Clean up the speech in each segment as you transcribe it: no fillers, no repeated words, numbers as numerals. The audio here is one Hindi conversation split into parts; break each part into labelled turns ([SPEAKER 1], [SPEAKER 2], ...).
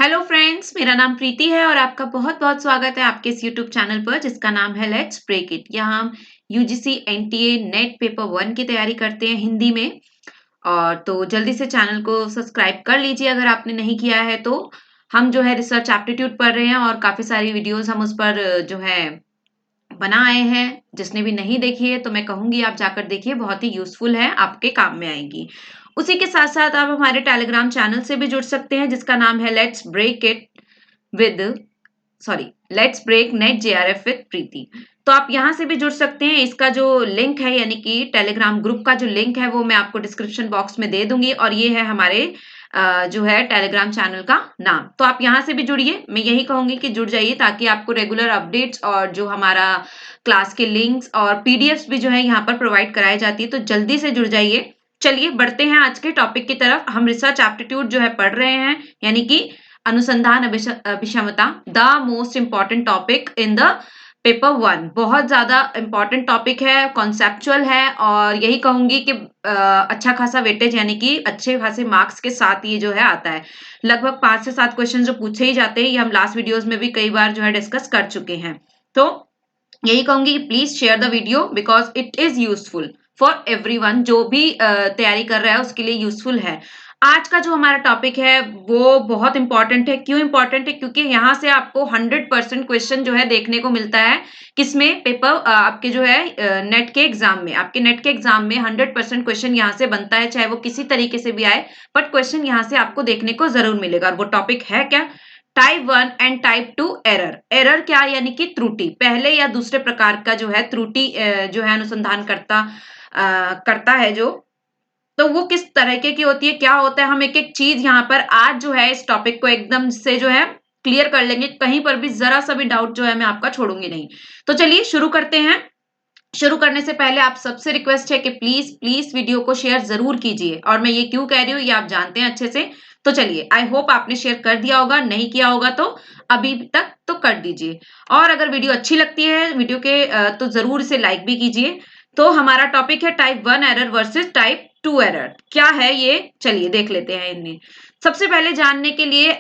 [SPEAKER 1] हेलो फ्रेंड्स, मेरा नाम प्रीति है और आपका बहुत बहुत स्वागत है आपके इस यूट्यूब चैनल पर जिसका नाम है लेट्स ब्रेक इट। यहाँ हम यूजीसी एनटीए नेट पेपर 1 की तैयारी करते हैं हिंदी में। और तो जल्दी से चैनल को सब्सक्राइब कर लीजिए अगर आपने नहीं किया है तो। हम जो है रिसर्च एप्टीट्यूड पढ़ रहे हैं और काफी सारी वीडियोस हम उस पर जो है बना आए हैं। जिसने भी नहीं देखी है तो मैं कहूंगी आप जाकर देखिए, बहुत ही यूजफुल है, आपके काम में आएगी। उसी के साथ साथ आप हमारे टेलीग्राम चैनल से भी जुड़ सकते हैं जिसका नाम है let's break it with let's break net JRF with Preeti. तो आप यहाँ से भी जुड़ सकते हैं। इसका जो लिंक है यानी कि टेलीग्राम ग्रुप का जो लिंक है वो मैं आपको डिस्क्रिप्शन बॉक्स में दे दूंगी और ये है हमारे जो है टेलीग्राम चैनल का नाम। तो आप यहाँ से भी जुड़िए, मैं यही कहूंगी कि जुड़ जाइए ताकि आपको रेगुलर अपडेट्स और जो हमारा क्लास के लिंक्स और पीडीएफ्स भी जो है यहाँ पर प्रोवाइड कराई जाती है। तो जल्दी से जुड़ जाइए। चलिए बढ़ते हैं आज के टॉपिक की तरफ। हम रिसर्च एप्टीट्यूड जो है पढ़ रहे हैं यानी कि अनुसंधान अभिक्षमता, the most important topic in the paper 1। बहुत ज्यादा इंपॉर्टेंट टॉपिक है, कॉन्सेप्चुअल है और यही कहूंगी कि अच्छा खासा वेटेज यानी कि अच्छे खासे मार्क्स के साथ ये जो है आता है। लगभग 5 से 7 क्वेश्चन जो पूछे ही जाते हैं, ये हम लास्ट वीडियोस में भी कई बार जो है डिस्कस कर चुके हैं। तो यही कहूंगी कि please share the video because it is useful for everyone. जो भी तैयारी कर रहा है उसके लिए यूजफुल है। आज का जो हमारा टॉपिक है वो बहुत इंपॉर्टेंट है। क्यों इंपॉर्टेंट है? क्योंकि यहाँ से आपको 100% क्वेश्चन जो है देखने को मिलता है। किसमें? पेपर आपके जो है नेट के एग्जाम में। आपके नेट के एग्जाम में 100% क्वेश्चन यहाँ से बनता है, चाहे वो किसी तरीके से भी आए, बट क्वेश्चन यहाँ से आपको देखने को जरूर मिलेगा। और वो टॉपिक है क्या? Type 1 and type 2 error. Error क्या? यानी कि त्रुटि। पहले या दूसरे प्रकार का जो है त्रुटि जो है अनुसंधान करता है जो, तो वो किस तरीके की होती है, क्या होता है, हम एक एक चीज यहाँ पर आज जो है इस टॉपिक को एकदम से जो है क्लियर कर लेंगे। कहीं पर भी जरा सा भी डाउट जो है मैं आपका छोड़ूंगी नहीं। तो चलिए शुरू करते हैं। शुरू करने से पहले आप सबसे रिक्वेस्ट है कि प्लीज प्लीज वीडियो को शेयर जरूर कीजिए। और मैं ये क्यों कह रही हूँ ये आप जानते हैं अच्छे से। तो चलिए, आई होप आपने शेयर कर दिया होगा, नहीं किया होगा तो अभी तक तो कर दीजिए। और अगर वीडियो अच्छी लगती है वीडियो के तो जरूर इसे लाइक भी कीजिए। तो हमारा टॉपिक है type 1 error versus type 2 error. क्या है ये? चलिए देख लेते हैं इन्हें। सबसे पहले जानने के लिए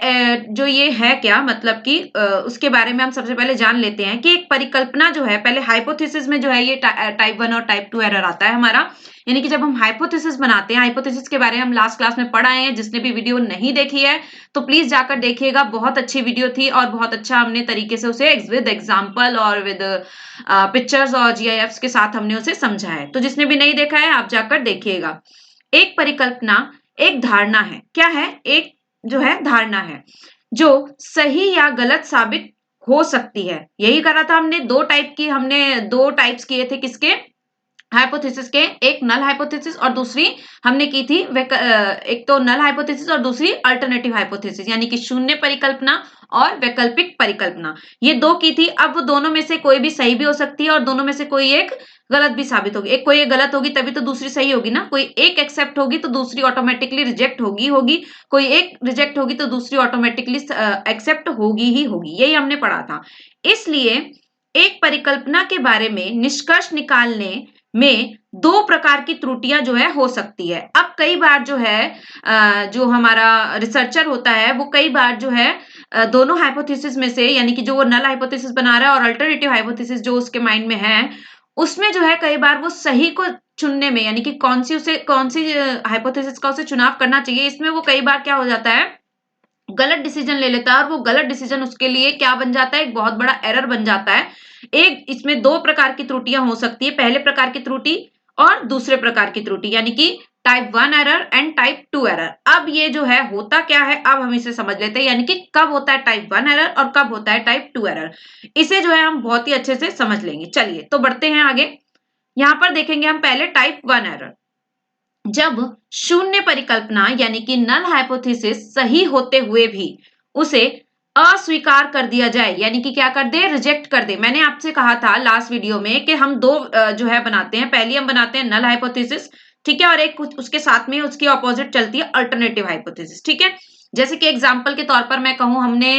[SPEAKER 1] जो ये है क्या, मतलब कि उसके बारे में हम सबसे पहले जान लेते हैं कि एक परिकल्पना जो है, पहले हाइपोथेसिस में जो है ये टाइप 1 और टाइप 2 एरर आता है हमारा। यानी कि जब हम हाइपोथेसिस बनाते हैं, हाइपोथेसिस के बारे में हम लास्ट क्लास में पढ़ आए हैं। जिसने भी वीडियो नहीं देखी है तो प्लीज जाकर देखिएगा, बहुत अच्छी वीडियो थी और बहुत अच्छा हमने तरीके से उसे विद एग्जाम्पल और विद पिक्चर्स और जीआईएफ के साथ हमने उसे समझा है। तो जिसने भी नहीं देखा है आप जाकर देखिएगा। एक परिकल्पना एक धारणा है। क्या है? एक जो है धारणा है जो सही या गलत साबित हो सकती है। यही करा था हमने। हमने दो टाइप्स किए थे किसके? हाइपोथेसिस के। एक नल हाइपोथेसिस और दूसरी हमने की थी एक तो नल हाइपोथेसिस और दूसरी अल्टरनेटिव हाइपोथेसिस, यानी कि शून्य परिकल्पना और वैकल्पिक परिकल्पना। ये दो की थी। अब वो दोनों में से कोई भी सही भी हो सकती है और दोनों में से कोई एक गलत भी साबित होगी। कोई एक गलत होगी तभी तो दूसरी सही होगी ना। कोई एक एक्सेप्ट होगी तो दूसरी ऑटोमेटिकली रिजेक्ट होगी। कोई एक रिजेक्ट होगी तो दूसरी ऑटोमेटिकली एक्सेप्ट होगी ही होगी। यही हमने पढ़ा था। इसलिए एक परिकल्पना के बारे में निष्कर्ष निकालने में दो प्रकार की त्रुटियां जो है हो सकती है। अब कई बार जो है जो हमारा रिसर्चर होता है वो कई बार जो है दोनों हाइपोथेसिस में से, यानी कि जो वो नल हाइपोथेसिस बना रहा है और अल्टरनेटिव हाइपोथेसिस जो उसके माइंड में है, उसमें जो है कई बार वो सही को चुनने में, यानी कि कौन सी हाइपोथेसिस का उसे चुनाव करना चाहिए, इसमें वो कई बार क्या हो जाता है, गलत डिसीजन ले लेता है। और वो गलत डिसीजन उसके लिए क्या बन जाता है? एक बहुत बड़ा एरर बन जाता है। एक इसमें दो प्रकार की त्रुटियां हो सकती है। पहले प्रकार की त्रुटि और दूसरे प्रकार की त्रुटि, यानी कि type 1 error and type 2 error. अब ये जो है होता क्या है, अब हम इसे समझ लेते हैं। यानी कि कब होता है टाइप 1 एरर और कब होता है टाइप 2 एरर, इसे जो है हम बहुत ही अच्छे से समझ लेंगे। चलिए तो बढ़ते हैं आगे। यहां पर देखेंगे हम पहले टाइप 1 एरर। जब शून्य परिकल्पना यानी कि नल हाइपोथेसिस सही होते हुए भी उसे अस्वीकार कर दिया जाए, यानी कि क्या कर दे? रिजेक्ट कर दे। मैंने आपसे कहा था लास्ट वीडियो में कि हम दो जो है बनाते हैं। पहली हम बनाते हैं नल हाइपोथेसिस, ठीक है, और एक उसके साथ में उसकी ऑपोजिट चलती है अल्टरनेटिव हाइपोथेसिस, ठीक है। जैसे कि एग्जाम्पल के तौर पर मैं कहूं, हमने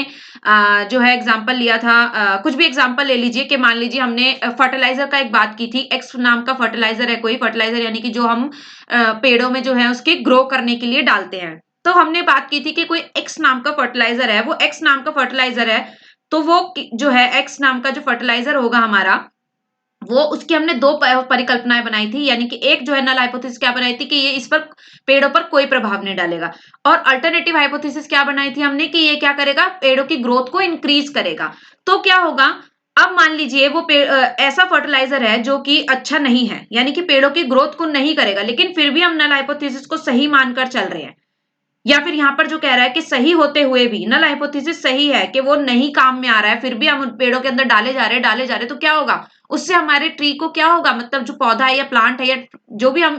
[SPEAKER 1] जो है एग्जाम्पल लिया था, कुछ भी एग्जाम्पल ले लीजिए कि मान लीजिए हमने फर्टिलाइजर का एक बात की थी। एक्स नाम का फर्टिलाइजर है, कोई फर्टिलाइजर, यानी कि जो हम पेड़ों में जो है उसके ग्रो करने के लिए डालते हैं। तो हमने बात की थी कि कोई एक्स नाम का फर्टिलाइजर है, वो एक्स नाम का फर्टिलाइजर है, तो वो जो है एक्स नाम का जो फर्टिलाइजर होगा हमारा, वो उसकी हमने दो परिकल्पनाएं बनाई थी, यानी कि एक जो है नल हाइपोथेसिस क्या बनाई थी कि ये इस पर पेड़ों पर कोई प्रभाव नहीं डालेगा, और अल्टरनेटिव हाइपोथेसिस क्या बनाई थी हमने कि ये क्या करेगा, पेड़ों की ग्रोथ को इंक्रीज करेगा। तो क्या होगा, अब मान लीजिए वो ऐसा फर्टिलाइजर है जो कि अच्छा नहीं है, यानी कि पेड़ों की ग्रोथ को नहीं करेगा, लेकिन फिर भी हम नल हाइपोथेसिस को सही मानकर चल रहे हैं। या फिर यहाँ पर जो कह रहा है कि सही होते हुए भी नल हाइपोथेसिस सही है कि वो नहीं काम में आ रहा है, फिर भी हम उन पेड़ों के अंदर डाले जा रहे, तो क्या होगा, उससे हमारे ट्री को क्या होगा, मतलब जो पौधा है या प्लांट है या जो भी हम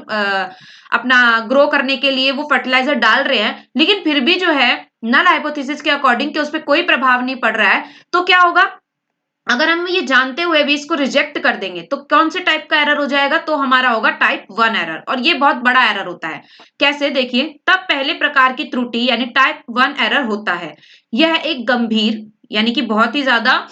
[SPEAKER 1] अपना ग्रो करने के लिए वो फर्टिलाइजर डाल रहे हैं, लेकिन फिर भी जो है नल हाइपोथेसिस के अकॉर्डिंग कि उस पर कोई प्रभाव नहीं पड़ रहा है, तो क्या होगा, अगर हम ये जानते हुए भी इसको रिजेक्ट कर देंगे तो कौन से टाइप का एरर हो जाएगा, तो हमारा होगा टाइप 1 एरर, और ये बहुत बड़ा एरर होता है। कैसे, देखिए, तब पहले प्रकार की त्रुटि यानी टाइप 1 एरर होता है। यह एक गंभीर यानी कि बहुत ही ज्यादा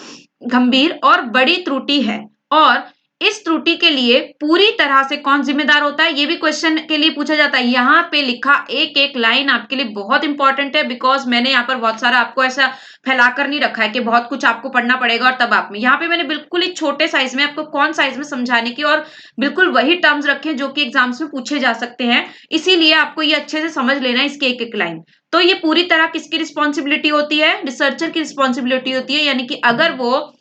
[SPEAKER 1] गंभीर और बड़ी त्रुटि है, और इस त्रुटि के लिए पूरी तरह से कौन जिम्मेदार होता है, ये भी क्वेश्चन के लिए पूछा जाता है। यहाँ पे लिखा एक एक लाइन आपके लिए बहुत इंपॉर्टेंट है, बिकॉज मैंने यहाँ पर बहुत सारा आपको ऐसा फैलाकर नहीं रखा है कि बहुत कुछ आपको पढ़ना पड़ेगा और तब आप में, यहाँ पे मैंने बिल्कुल ही छोटे साइज में आपको कौन साइज में समझाने की और बिल्कुल वही टर्म्स रखे जो कि एग्जाम्स में पूछे जा सकते हैं, इसीलिए आपको ये अच्छे से समझ लेना है इसकी एक एक लाइन। तो ये पूरी तरह किसकी रिस्पॉन्सिबिलिटी होती है, रिसर्चर की रिस्पॉन्सिबिलिटी होती है, यानी कि अगर वो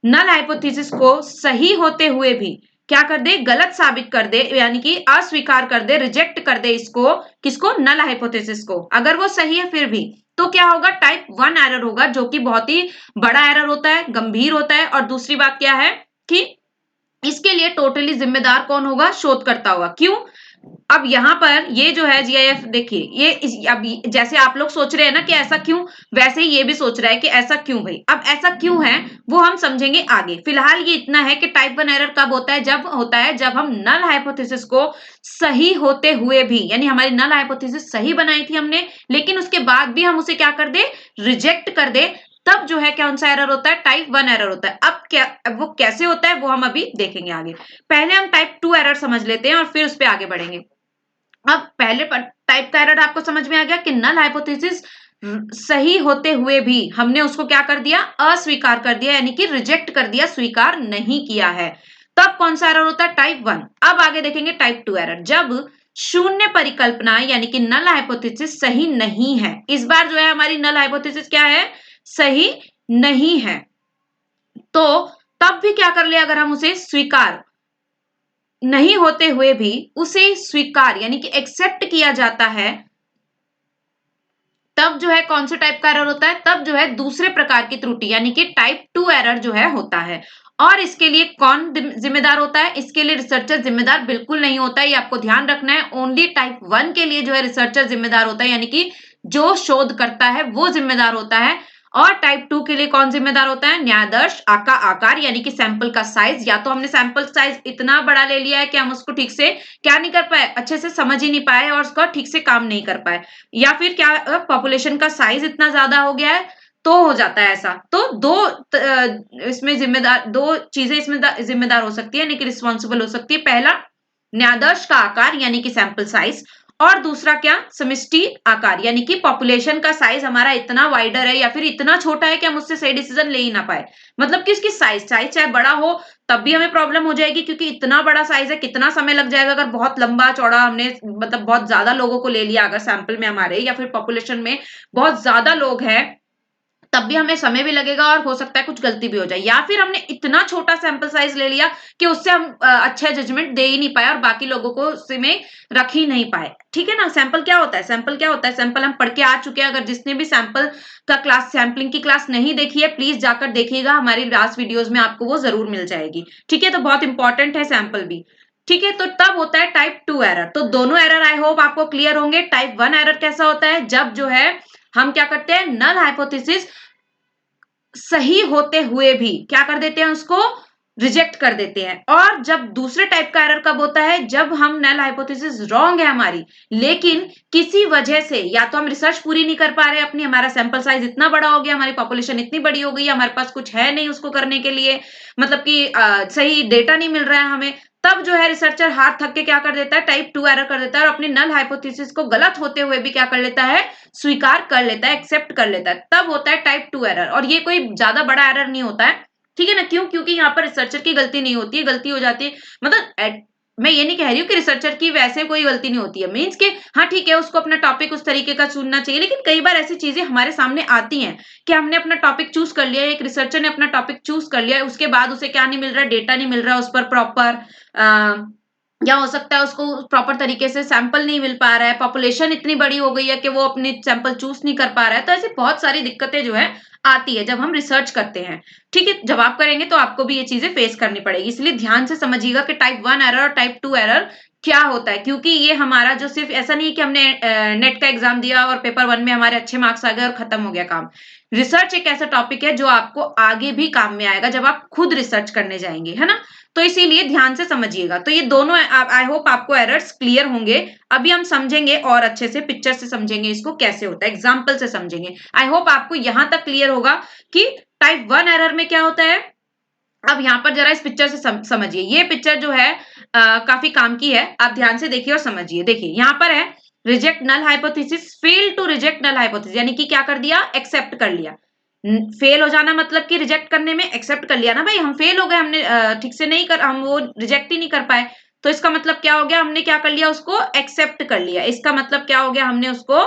[SPEAKER 1] नल हाइपोथेसिस को सही होते हुए भी क्या कर दे, गलत साबित कर दे, यानी कि अस्वीकार कर दे, रिजेक्ट कर दे इसको, किसको, नल हाइपोथेसिस को, अगर वो सही है फिर भी, तो क्या होगा, टाइप 1 एरर होगा, जो कि बहुत ही बड़ा एरर होता है, गंभीर होता है। और दूसरी बात क्या है कि इसके लिए टोटली जिम्मेदार कौन होगा, शोधकर्ता होगा। क्यों, अब यहाँ पर ये जो है जीआईएफ, देखिए ये अब जैसे आप लोग सोच रहे हैं ना कि ऐसा क्यों, वैसे ही ये भी सोच रहा है कि ऐसा क्यों भाई। अब ऐसा क्यों है वो हम समझेंगे आगे, फिलहाल ये इतना है कि टाइप 1 एरर कब होता है, जब हम नल हाइपोथेसिस को सही होते हुए भी, यानी हमारी नल हाइपोथेसिस सही बनाई थी हमने, लेकिन उसके बाद भी हम उसे क्या कर दे, रिजेक्ट कर दे, तब जो है कौन सा एरर होता है, टाइप 1 एरर होता है। अब वो कैसे होता है वो हम अभी देखेंगे आगे। पहले हम टाइप 2 एरर समझ लेते हैं और फिर उस पर आगे बढ़ेंगे। अब पहले टाइप का एरर आपको समझ में आ गया कि नल हाइपोथेसिस सही होते हुए भी हमने उसको क्या कर दिया, अस्वीकार कर दिया, यानी कि रिजेक्ट कर दिया, स्वीकार नहीं किया है, तब कौन सा एरर होता है, टाइप 1। अब आगे देखेंगे टाइप 2 एरर, जब शून्य परिकल्पना यानी कि नल हाइपोथेसिस सही नहीं है। इस बार जो है हमारी नल हाइपोथेसिस क्या है, सही नहीं है, तो तब भी क्या कर ले, अगर हम उसे स्वीकार नहीं होते हुए भी उसे स्वीकार यानी कि एक्सेप्ट किया जाता है, तब जो है कौन से टाइप का एरर होता है, तब जो है दूसरे प्रकार की त्रुटि यानी कि टाइप 2 एरर जो है होता है। और इसके लिए कौन जिम्मेदार होता है, इसके लिए रिसर्चर जिम्मेदार बिल्कुल नहीं होता है, ये आपको ध्यान रखना है। ओनली टाइप 1 के लिए जो है रिसर्चर जिम्मेदार होता है, यानी कि जो शोध करता है वो जिम्मेदार होता है। और टाइप 2 के लिए कौन जिम्मेदार होता है, न्यायादर्श का आकार यानी कि सैंपल का साइज। या तो हमने सैंपल साइज इतना बड़ा ले लिया है कि हम उसको ठीक से क्या नहीं कर पाए, अच्छे से समझ ही नहीं पाए और उसका ठीक से काम नहीं कर पाए, या फिर क्या पॉपुलेशन का साइज इतना ज्यादा हो गया है, तो हो जाता है ऐसा। तो इसमें जिम्मेदार दो चीजें इसमें जिम्मेदार हो सकती है, यानी कि रिस्पॉन्सिबल हो सकती है। पहला, न्यायादर्श का आकार यानी कि सैंपल साइज, और दूसरा क्या, समष्टि आकार यानी कि पॉपुलेशन का साइज हमारा इतना वाइडर है या फिर इतना छोटा है कि हम उससे सही डिसीजन ले ही ना पाए। मतलब कि उसकी साइज चाहे बड़ा हो तब भी हमें प्रॉब्लम हो जाएगी, क्योंकि इतना बड़ा साइज है, कितना समय लग जाएगा अगर बहुत लंबा चौड़ा हमने मतलब बहुत ज्यादा लोगों को ले लिया अगर सैंपल में हमारे, या फिर पॉपुलेशन में बहुत ज्यादा लोग हैं, तब भी हमें समय भी लगेगा और हो सकता है कुछ गलती भी हो जाए। या फिर हमने इतना छोटा सैंपल साइज ले लिया कि उससे हम अच्छा जजमेंट दे ही नहीं पाए और बाकी लोगों को उसमें रख ही नहीं पाए। ठीक है ना, सैंपल क्या होता है, सैंपल क्या होता है, सैंपल हम पढ़ के आ चुके हैं। अगर जिसने भी सैंपल का क्लास, सैंपलिंग की क्लास नहीं देखी है, प्लीज जाकर देखिएगा, हमारी लास्ट वीडियोज में आपको वो जरूर मिल जाएगी। ठीक है, तो बहुत इंपॉर्टेंट है सैंपल भी। ठीक है, तो तब होता है टाइप 2 एरर। तो दोनों एरर आई होप आपको क्लियर होंगे। टाइप 1 एरर कैसा होता है, जब जो है हम क्या करते हैं, नल हाइपोथेसिस सही होते हुए भी क्या कर देते हैं, उसको रिजेक्ट कर देते हैं। और जब दूसरे टाइप का एरर कब होता है, जब हम नल हाइपोथेसिस रॉन्ग है हमारी, लेकिन किसी वजह से या तो हम रिसर्च पूरी नहीं कर पा रहे अपनी, हमारा सैंपल साइज इतना बड़ा हो गया, हमारी पॉपुलेशन इतनी बड़ी हो गई, हमारे पास कुछ है नहीं उसको करने के लिए, मतलब कि सही डेटा नहीं मिल रहा है हमें, तब जो है रिसर्चर हाथ थक के क्या कर देता है, टाइप 2 एरर कर देता है और अपनी नल हाइपोथेसिस को गलत होते हुए भी क्या कर लेता है, स्वीकार कर लेता है, एक्सेप्ट कर लेता है, तब होता है टाइप 2 एरर। और ये कोई ज्यादा बड़ा एरर नहीं होता है, ठीक है ना, क्यों, क्योंकि यहाँ पर रिसर्चर की गलती नहीं होती है, गलती हो जाती है मतलब मैं ये नहीं कह रही हूँ कि रिसर्चर की वैसे कोई गलती नहीं होती है, मीन्स के हाँ ठीक है उसको अपना टॉपिक उस तरीके का चुनना चाहिए, लेकिन कई बार ऐसी चीजें हमारे सामने आती हैं कि हमने अपना टॉपिक चूज कर लिया, एक रिसर्चर ने अपना टॉपिक चूज कर लिया, उसके बाद उसे क्या नहीं मिल रहा, डेटा नहीं मिल रहा उस पर प्रॉपर, या हो सकता है उसको प्रॉपर तरीके से सैंपल नहीं मिल पा रहा है, पॉपुलेशन इतनी बड़ी हो गई है कि वो अपनी सैंपल चूज नहीं कर पा रहा है, तो ऐसी बहुत सारी दिक्कतें जो है आती है जब हम रिसर्च करते हैं, ठीक है। जब आप करेंगे तो आपको भी ये चीजें फेस करनी पड़ेगी, इसलिए ध्यान से समझिएगा कि टाइप 1 एरर और टाइप 2 एरर क्या होता है, क्योंकि ये हमारा जो सिर्फ ऐसा नहीं है कि हमने नेट का एग्जाम दिया और पेपर 1 में हमारे अच्छे मार्क्स आ गए और खत्म हो गया काम। रिसर्च एक ऐसा टॉपिक है जो आपको आगे भी काम में आएगा जब आप खुद रिसर्च करने जाएंगे, है ना, तो इसीलिए ध्यान से समझिएगा। तो ये दोनों आई होप आपको एरर्स क्लियर होंगे। अभी हम समझेंगे और अच्छे से पिक्चर से समझेंगे इसको कैसे होता है, एग्जाम्पल से समझेंगे। आई होप आपको यहां तक क्लियर होगा कि टाइप 1 एरर में क्या होता है। अब यहाँ पर जरा इस पिक्चर से समझिए, ये पिक्चर जो है काफी काम की है, आप ध्यान से देखिए और समझिए। देखिए यहाँ पर है reject null hypothesis, fail to reject null hypothesis, यानी कि क्या कर दिया, एक्सेप्ट कर लिया। फेल हो जाना मतलब कि रिजेक्ट करने में एक्सेप्ट कर लिया ना भाई, हम फेल हो गए, हमने ठीक से नहीं कर, हम वो रिजेक्ट ही नहीं कर पाए, तो इसका मतलब क्या हो गया, हमने क्या कर लिया, उसको एक्सेप्ट कर लिया। इसका मतलब क्या हो गया, हमने उसको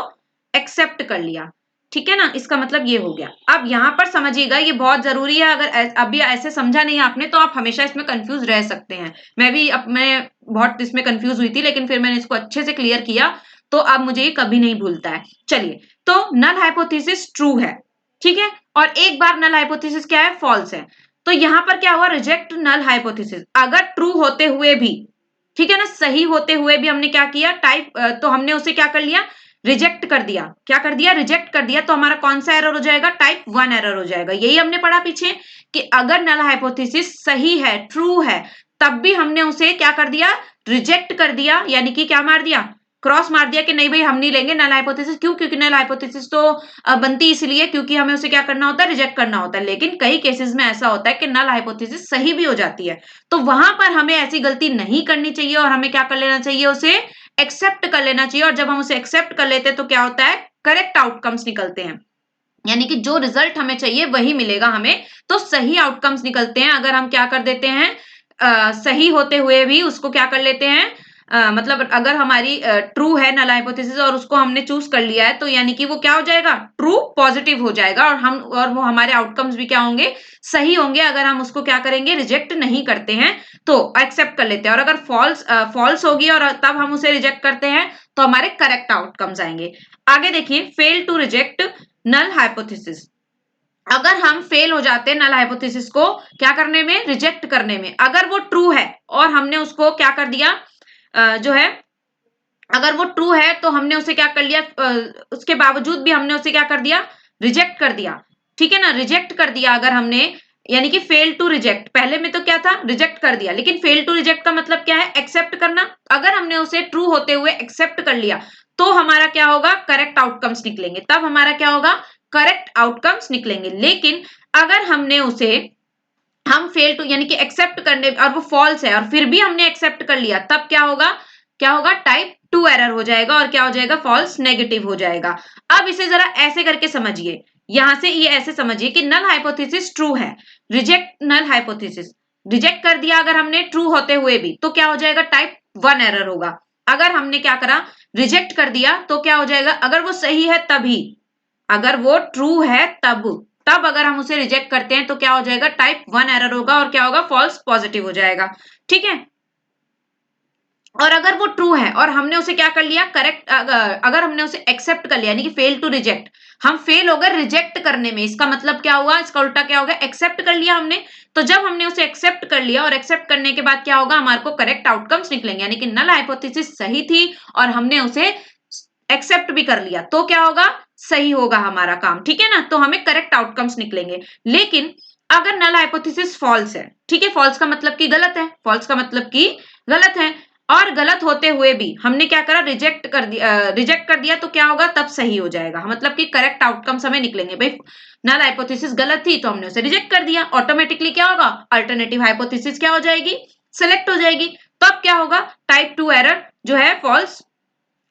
[SPEAKER 1] एक्सेप्ट कर लिया, ठीक है ना, इसका मतलब ये हो गया। अब यहाँ पर समझिएगा, ये बहुत जरूरी है, अगर अभी ऐसे समझा नहीं आपने तो आप हमेशा इसमें कंफ्यूज रह सकते हैं। मैं बहुत इसमें कंफ्यूज हुई थी, लेकिन फिर मैंने इसको अच्छे से क्लियर किया, तो अब मुझे ये कभी नहीं भूलता है। चलिए, तो नल हाइपोथेसिस ट्रू है, ठीक है, और एक बार नल हाइपोथेसिस क्या है, फॉल्स है। तो यहां पर क्या हुआ, रिजेक्ट नल हाइपोथेसिस, अगर ट्रू होते हुए भी, ठीक है ना, सही होते हुए भी हमने क्या किया, टाइप तो हमने उसे क्या कर लिया, रिजेक्ट कर दिया। क्या कर दिया, रिजेक्ट कर दिया, तो हमारा कौन सा एरर हो जाएगा, टाइप 1 एरर हो जाएगा। यही हमने पढ़ा पीछे कि अगर नल हाइपोथेसिस सही है, ट्रू है, तब भी हमने उसे क्या कर दिया, रिजेक्ट कर दिया, यानी कि क्या मार दिया, क्रॉस मार दिया कि नहीं भाई हम नहीं लेंगे नल हाइपोथेसिस। क्यों, क्योंकि नल हाइपोथेसिस तो बनती इसलिए क्योंकि हमें उसे क्या करना होता है, रिजेक्ट करना होता है। लेकिन कई केसेस में ऐसा होता है कि नल हाइपोथेसिस सही भी हो जाती है, तो वहां पर हमें ऐसी गलती नहीं करनी चाहिए और हमें क्या कर लेना चाहिए, उसे एक्सेप्ट कर लेना चाहिए। और जब हम उसे एक्सेप्ट कर लेते हैं तो क्या होता है, करेक्ट आउटकम्स निकलते हैं, यानी कि जो रिजल्ट हमें चाहिए वही मिलेगा हमें, तो सही आउटकम्स निकलते हैं। अगर हम क्या कर देते हैं, सही होते हुए भी उसको क्या कर लेते हैं, मतलब अगर हमारी ट्रू है नल हाइपोथेसिस और उसको हमने चूज कर लिया है, तो यानी कि वो क्या हो जाएगा, ट्रू पॉजिटिव हो जाएगा, और वो हमारे आउटकम्स भी क्या होंगे, सही होंगे। अगर हम उसको क्या करेंगे, रिजेक्ट नहीं करते हैं तो एक्सेप्ट कर लेते हैं, और अगर फॉल्स होगी और तब हम उसे रिजेक्ट करते हैं तो हमारे करेक्ट आउटकम्स आएंगे। आगे देखिए, fail to reject null hypothesis, अगर हम फेल हो जाते हैं नल हाइपोथेसिस को क्या करने में, रिजेक्ट करने में, अगर वो ट्रू है और हमने उसको क्या कर दिया, जो है अगर वो ट्रू है तो हमने उसे क्या कर लिया, उसके बावजूद भी हमने उसे क्या कर दिया, रिजेक्ट कर दिया, ठीक है ना, रिजेक्ट कर दिया अगर हमने, यानी कि फेल टू रिजेक्ट, पहले में तो क्या था, रिजेक्ट कर दिया, लेकिन फेल टू रिजेक्ट का मतलब क्या है, एक्सेप्ट करना। अगर हमने उसे ट्रू होते हुए एक्सेप्ट कर लिया तो हमारा क्या होगा, करेक्ट आउटकम्स निकलेंगे, तब हमारा क्या होगा, करेक्ट आउटकम्स निकलेंगे। लेकिन अगर हमने उसे, हम फेल टू यानी कि एक्सेप्ट करने और वो फॉल्स है और फिर भी हमने एक्सेप्ट कर लिया, तब क्या होगा, क्या होगा, टाइप 2 एरर हो जाएगा, और क्या हो जाएगा, फॉल्स नेगेटिव हो जाएगा। अब इसे जरा ऐसे करके समझिए, यहां से ये ऐसे समझिए कि नल हाइपोथेसिस ट्रू है, रिजेक्ट नल हाइपोथेसिस, रिजेक्ट कर दिया अगर हमने ट्रू होते हुए भी, तो क्या हो जाएगा, टाइप 1 एरर होगा। अगर हमने क्या करा, रिजेक्ट कर दिया, तो क्या हो जाएगा, अगर वो सही है तभी, अगर वो ट्रू है तब अगर हम उसे रिजेक्ट करते हैं तो क्या हो जाएगा, टाइप 1 एरर होगा, और क्या होगा, फॉल्स पॉजिटिव हो जाएगा, ठीक है। और अगर वो ट्रू है और हमने उसे क्या कर लिया, करेक्ट, अगर हमने उसे एक्सेप्ट कर लिया, यानी कि फेल टू रिजेक्ट, हम फेल हो गए रिजेक्ट करने में, इसका मतलब क्या हुआ, इसका उल्टा क्या होगा, एक्सेप्ट कर लिया हमने। तो जब हमने उसे एक्सेप्ट कर लिया और एक्सेप्ट करने के बाद क्या होगा, हमारे को करेक्ट आउटकम्स निकलेंगे, यानी कि नल हाइपोथेसिस सही थी और हमने उसे एक्सेप्ट भी कर लिया, तो क्या होगा, सही होगा हमारा काम, ठीक है ना, तो हमें करेक्ट आउटकम्स निकलेंगे। लेकिन अगर नल हाइपोथेसिस फॉल्स है, ठीक है, फॉल्स का मतलब कि गलत है, फॉल्स का मतलब कि गलत है, और गलत होते हुए भी हमने क्या करा, रिजेक्ट कर दिया, तो क्या होगा, तब सही हो जाएगा, मतलब कि करेक्ट आउटकम्स हमें निकलेंगे। भाई नल हाइपोथेसिस गलत थी तो हमने उसे रिजेक्ट कर दिया, ऑटोमेटिकली क्या होगा, अल्टरनेटिव हाइपोथेसिस क्या हो जाएगी, सिलेक्ट हो जाएगी। तो अब क्या होगा, टाइप 2 एरर जो है फॉल्स,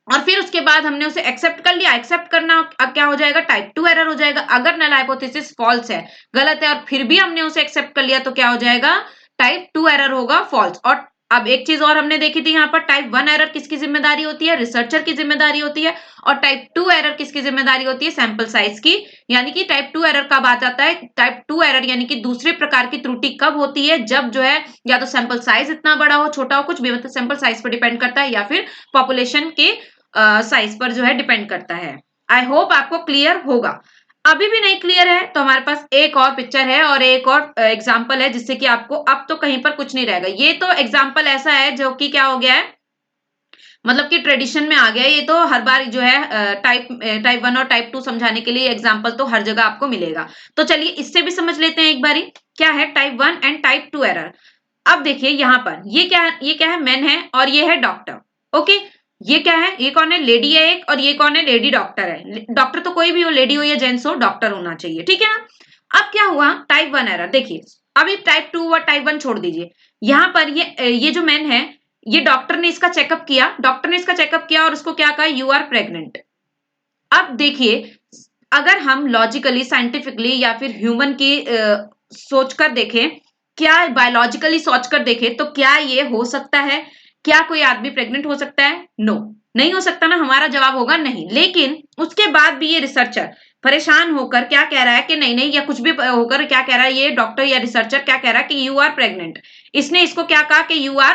[SPEAKER 1] और फिर उसके बाद हमने उसे एक्सेप्ट कर लिया। एक्सेप्ट करना अब क्या हो जाएगा, टाइप 2 एरर हो जाएगा। अगर नल हाइपोथेसिस फॉल्स है, गलत है, और फिर भी हमने उसे एक्सेप्ट कर लिया तो क्या हो जाएगा, टाइप 2 एरर होगा, फॉल्स। और अब एक चीज और हमने देखी थी यहाँ पर, टाइप 1 एरर किसकी जिम्मेदारी होती है, रिसर्चर की जिम्मेदारी होती है, और टाइप 2 एरर किसकी जिम्मेदारी होती है, सैंपल साइज की। यानी कि टाइप 2 एरर कब आ जाता है, टाइप 2 एरर यानी कि दूसरे प्रकार की त्रुटि कब होती है, जब जो है या तो सैंपल साइज इतना बड़ा हो, छोटा हो, कुछ भी, मतलब सैंपल साइज पर डिपेंड करता है, या फिर पॉपुलेशन के साइज पर जो है डिपेंड करता है। आई होप आपको क्लियर होगा। अभी भी नहीं क्लियर है तो हमारे पास एक और पिक्चर है और एक और एग्जांपल है, जिससे कि आपको अब तो कहीं पर कुछ नहीं रहेगा। ये तो एग्जांपल ऐसा है जो कि क्या हो गया है, मतलब कि ट्रेडिशन में आ गया है। ये तो हर बार जो है टाइप 1 और टाइप 2 समझाने के लिए एग्जांपल तो हर जगह आपको मिलेगा। तो चलिए इससे भी समझ लेते हैं एक बारी, क्या है टाइप 1 एंड टाइप 2 एरर। अब देखिए यहाँ पर ये क्या है, मैन है और ये है डॉक्टर। ओके, ये क्या है, ये कौन है, लेडी है एक, और ये कौन है, लेडी डॉक्टर है। डॉक्टर तो कोई भी हो, लेडी हो या जेंट्स हो, डॉक्टर होना चाहिए, ठीक है ना। अब क्या हुआ, टाइप 1 एरर देखिए। अभी टाइप 2 और टाइप 1 छोड़ दीजिए, यहाँ पर ये जो मैन है, ये डॉक्टर ने इसका चेकअप किया, डॉक्टर ने इसका चेकअप किया और उसको क्या कहा, यू आर प्रेग्नेंट। अब देखिए, अगर हम लॉजिकली, साइंटिफिकली या फिर ह्यूमन की सोचकर देखें, क्या बायोलॉजिकली सोचकर देखें, तो क्या ये हो सकता है, क्या कोई आदमी प्रेग्नेंट हो सकता है, नो, नहीं हो सकता ना, हमारा जवाब होगा नहीं। लेकिन उसके बाद भी ये रिसर्चर परेशान होकर क्या कह रहा है कि नहीं नहीं, या कुछ भी होकर क्या कह रहा है, ये डॉक्टर या रिसर्चर क्या कह रहा है कि यू आर प्रेग्नेंट। इसने इसको क्या कहा कि यू आर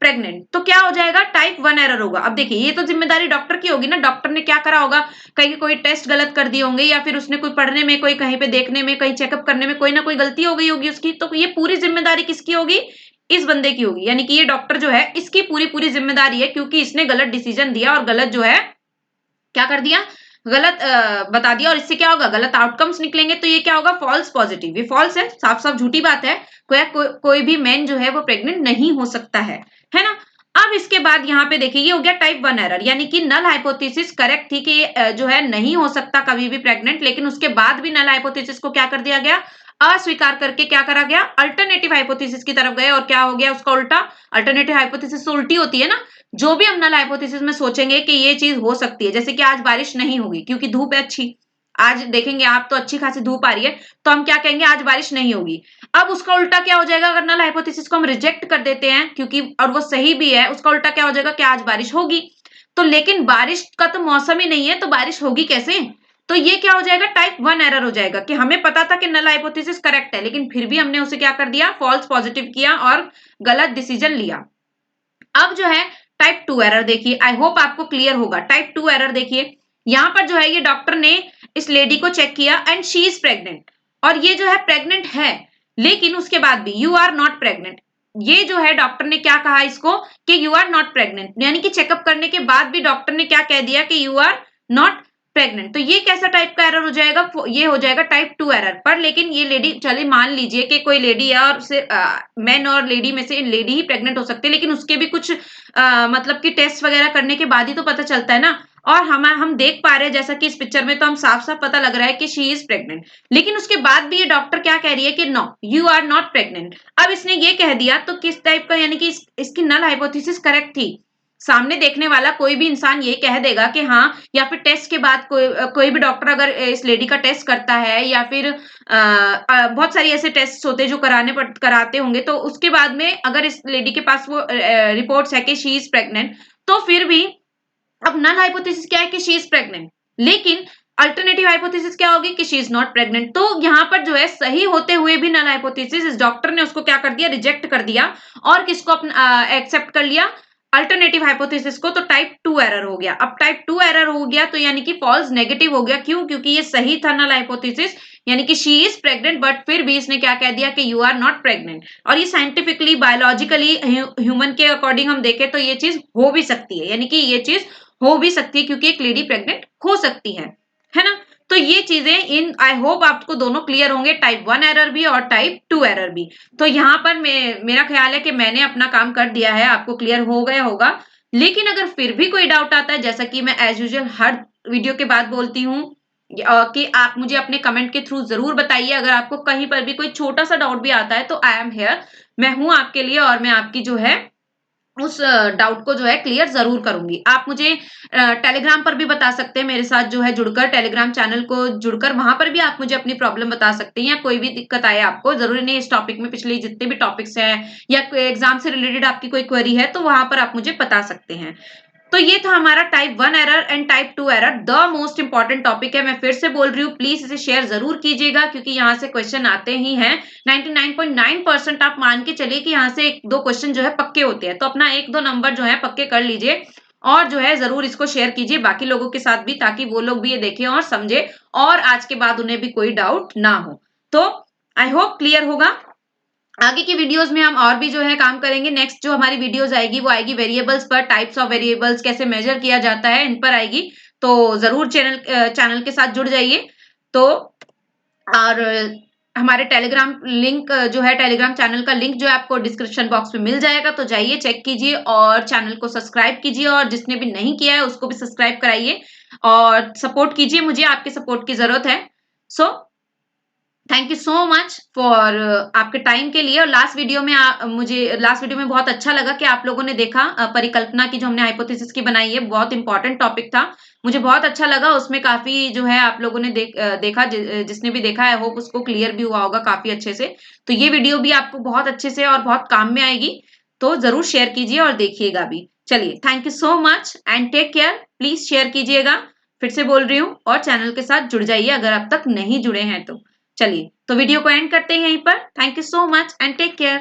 [SPEAKER 1] प्रेग्नेंट, तो क्या हो जाएगा, टाइप 1 एरर होगा। अब देखिए, ये तो जिम्मेदारी डॉक्टर की होगी ना, डॉक्टर ने क्या करा होगा, कहीं कोई टेस्ट गलत कर दिए होंगे, या फिर उसने कोई पढ़ने में, कोई कहीं पे देखने में, कहीं चेकअप करने में कोई ना कोई गलती हो गई होगी उसकी। तो ये पूरी जिम्मेदारी किसकी होगी, इस बंदे की होगी। यानी कि ये डॉक्टर जो है, इसकी पूरी पूरी जिम्मेदारी है, क्योंकि इसने गलत डिसीजन दिया और गलत जो है क्या कर दिया, गलत बता दिया, और इससे क्या होगा, गलत आउटकम्स निकलेंगे। तो ये क्या होगा, फॉल्स पॉजिटिव। ये फॉल्स है, साफ साफ झूठी बात है। कोई भी मैन जो है वो प्रेग्नेंट नहीं हो सकता है ना। अब इसके बाद यहाँ पे देखिए, ये हो गया टाइप 1 एरर, यानी कि नल हाइपोथेसिस करेक्ट थी कि जो है नहीं हो सकता कभी भी प्रेग्नेंट, लेकिन उसके बाद भी नल हाइपोथेसिस को क्या कर दिया गया, अस्वीकार करके क्या करा गया, अल्टरनेटिव हाइपोथेसिस की तरफ गए। और क्या हो गया उसका उल्टा, अल्टरनेटिव हाइपोथेसिस उल्टी होती है ना। जो भी हम नल हाइपोथेसिस में सोचेंगे कि ये चीज हो सकती है, जैसे कि आज बारिश नहीं होगी क्योंकि धूप है अच्छी, आज देखेंगे आप तो अच्छी खासी धूप आ रही है, तो हम क्या कहेंगे, आज बारिश नहीं होगी। अब उसका उल्टा क्या हो जाएगा, अगर नल हाइपोथेसिस को हम रिजेक्ट कर देते हैं क्योंकि, और वो सही भी है, उसका उल्टा क्या हो जाएगा कि आज बारिश होगी। तो लेकिन बारिश का तो मौसम ही नहीं है, तो बारिश होगी कैसे। तो ये क्या हो जाएगा, टाइप 1 एरर हो जाएगा, कि हमें पता था कि नल हाइपोथेसिस करेक्ट है, लेकिन फिर भी हमने उसे क्या कर दिया, फॉल्स पॉजिटिव किया और गलत डिसीजन लिया। अब जो है टाइप 2 एरर देखिए, आई होप आपको क्लियर होगा। टाइप 2 एरर देखिए, यहां पर जो है ये डॉक्टर ने इस लेडी को चेक किया एंड शी इज प्रेग्नेंट, और ये जो है प्रेग्नेंट है, लेकिन उसके बाद भी यू आर नॉट प्रेग्नेंट। ये जो है डॉक्टर ने क्या कहा इसको कि यू आर नॉट प्रेग्नेंट, यानी कि चेकअप करने के बाद भी डॉक्टर ने क्या कह दिया कि यू आर नॉट प्रेग्नेंट। तो ये कैसा टाइप का एरर हो जाएगा, ये हो जाएगा टाइप 2 एरर। पर लेकिन ये लेडी, चलिए मान लीजिए कि कोई लेडी है और मैन और लेडी में से लेडी ही प्रेग्नेंट हो सकती है, लेकिन उसके भी कुछ मतलब कि टेस्ट वगैरह करने के बाद ही तो पता चलता है ना। और हम देख पा रहे हैं, जैसा कि इस पिक्चर में तो हम साफ साफ पता लग रहा है कि शी इज प्रेग्नेंट, लेकिन उसके बाद भी ये डॉक्टर क्या कह रही है कि no, you are not pregnant. अब इसने ये कह दिया तो किस टाइप का, यानी कि इसकी नल हाइपोथेसिस करेक्ट थी। सामने देखने वाला कोई भी इंसान ये कह देगा कि हाँ, या फिर टेस्ट के बाद कोई भी डॉक्टर अगर इस लेडी का टेस्ट करता है, या फिर बहुत सारी ऐसे टेस्ट होते हैं जो कराते होंगे, तो उसके बाद में अगर इस लेडी के पास वो रिपोर्ट्स है कि शी इज प्रेग्नेंट, तो फिर भी अब नल हाइपोथेसिस क्या है कि शी इज प्रेग्नेंट, लेकिन अल्टरनेटिव हाइपोथेसिस क्या होगी कि शी इज नॉट प्रेग्नेंट। तो यहाँ पर जो है सही होते हुए भी नल हाइपोथेसिस इस डॉक्टर ने उसको क्या कर दिया, रिजेक्ट कर दिया, और किसको अपना एक्सेप्ट कर लिया, अल्टरनेटिव हाइपोथेसिस को। तो टाइप 2 एरर हो गया। अब टाइप 2 एरर हो गया तो यानी कि फॉल्स नेगेटिव हो गया। क्यों, क्योंकि ये सही था नल हाइपोथेसिस, यानी कि शी इज प्रेग्नेंट, बट फिर भी इसने क्या कह दिया कि यू आर नॉट प्रेग्नेंट। और ये साइंटिफिकली, बायोलॉजिकली, ह्यूमन के अकॉर्डिंग हम देखें तो ये चीज हो भी सकती है, यानी कि ये चीज हो भी सकती है, क्योंकि एक लेडी प्रेग्नेंट हो सकती है ना। तो ये चीजें इन, आई होप आपको दोनों क्लियर होंगे, टाइप 1 एरर भी और टाइप 2 एरर भी। तो यहाँ पर मेरा ख्याल है कि मैंने अपना काम कर दिया है, आपको क्लियर हो गया होगा। लेकिन अगर फिर भी कोई डाउट आता है, जैसा कि मैं एज यूजुअल हर वीडियो के बाद बोलती हूँ कि आप मुझे अपने कमेंट के थ्रू जरूर बताइए। अगर आपको कहीं पर भी कोई छोटा सा डाउट भी आता है तो आई एम हेयर, मैं हूं आपके लिए, और मैं आपकी जो है उस डाउट को जो है क्लियर जरूर करूंगी। आप मुझे टेलीग्राम पर भी बता सकते हैं, मेरे साथ जो है जुड़कर, टेलीग्राम चैनल को जुड़कर वहां पर भी आप मुझे अपनी प्रॉब्लम बता सकते हैं, या कोई भी दिक्कत आए आपको, जरूरी नहीं इस टॉपिक में, पिछले जितने भी टॉपिक्स हैं या एग्जाम से रिलेटेड आपकी कोई क्वेरी है तो वहां पर आप मुझे बता सकते हैं। तो ये था हमारा type 1 error and type 2 error, the most important topic है। मैं फिर से बोल रही हूँ, प्लीज इसे शेयर जरूर कीजिएगा, क्योंकि यहाँ से क्वेश्चन आते ही हैं। 99.9% आप मान के चलिए कि यहाँ से एक दो क्वेश्चन जो है पक्के होते हैं, तो अपना एक दो नंबर जो है पक्के कर लीजिए, और जो है जरूर इसको शेयर कीजिए बाकी लोगों के साथ भी, ताकि वो लोग भी ये देखें और समझे, और आज के बाद उन्हें भी कोई डाउट ना हो। तो आई होप क्लियर होगा। आगे की वीडियोस में हम और भी जो है काम करेंगे। नेक्स्ट जो हमारी वीडियोस आएगी वो आएगी वेरिएबल्स पर, टाइप्स ऑफ वेरिएबल्स कैसे मेजर किया जाता है, इन पर आएगी। तो जरूर चैनल के साथ जुड़ जाइए। तो और हमारे टेलीग्राम लिंक जो है, टेलीग्राम चैनल का लिंक जो है आपको डिस्क्रिप्शन बॉक्स में मिल जाएगा, तो जाइए चेक कीजिए और चैनल को सब्सक्राइब कीजिए, और जिसने भी नहीं किया है उसको भी सब्सक्राइब कराइए और सपोर्ट कीजिए, मुझे आपके सपोर्ट की जरूरत है। So thank you so much for आपके टाइम के लिए। और मुझे लास्ट वीडियो में बहुत अच्छा लगा कि आप लोगों ने देखा, परिकल्पना की जो हमने हाइपोथेसिस की बनाई है, बहुत इंपॉर्टेंट टॉपिक था, मुझे बहुत अच्छा लगा। उसमें काफी जो है आप लोगों ने देखा, जिसने भी देखा है होप उसको क्लियर भी हुआ होगा काफी अच्छे से। तो ये वीडियो भी आपको बहुत अच्छे से और बहुत काम में आएगी, तो जरूर शेयर कीजिए और देखिएगा भी। चलिए, thank you so much and take care. Please share कीजिएगा, फिर से बोल रही हूँ, और चैनल के साथ जुड़ जाइए अगर अब तक नहीं जुड़े हैं तो। चलिए, तो वीडियो को एंड करते हैं यहीं पर। Thank you so much and take care.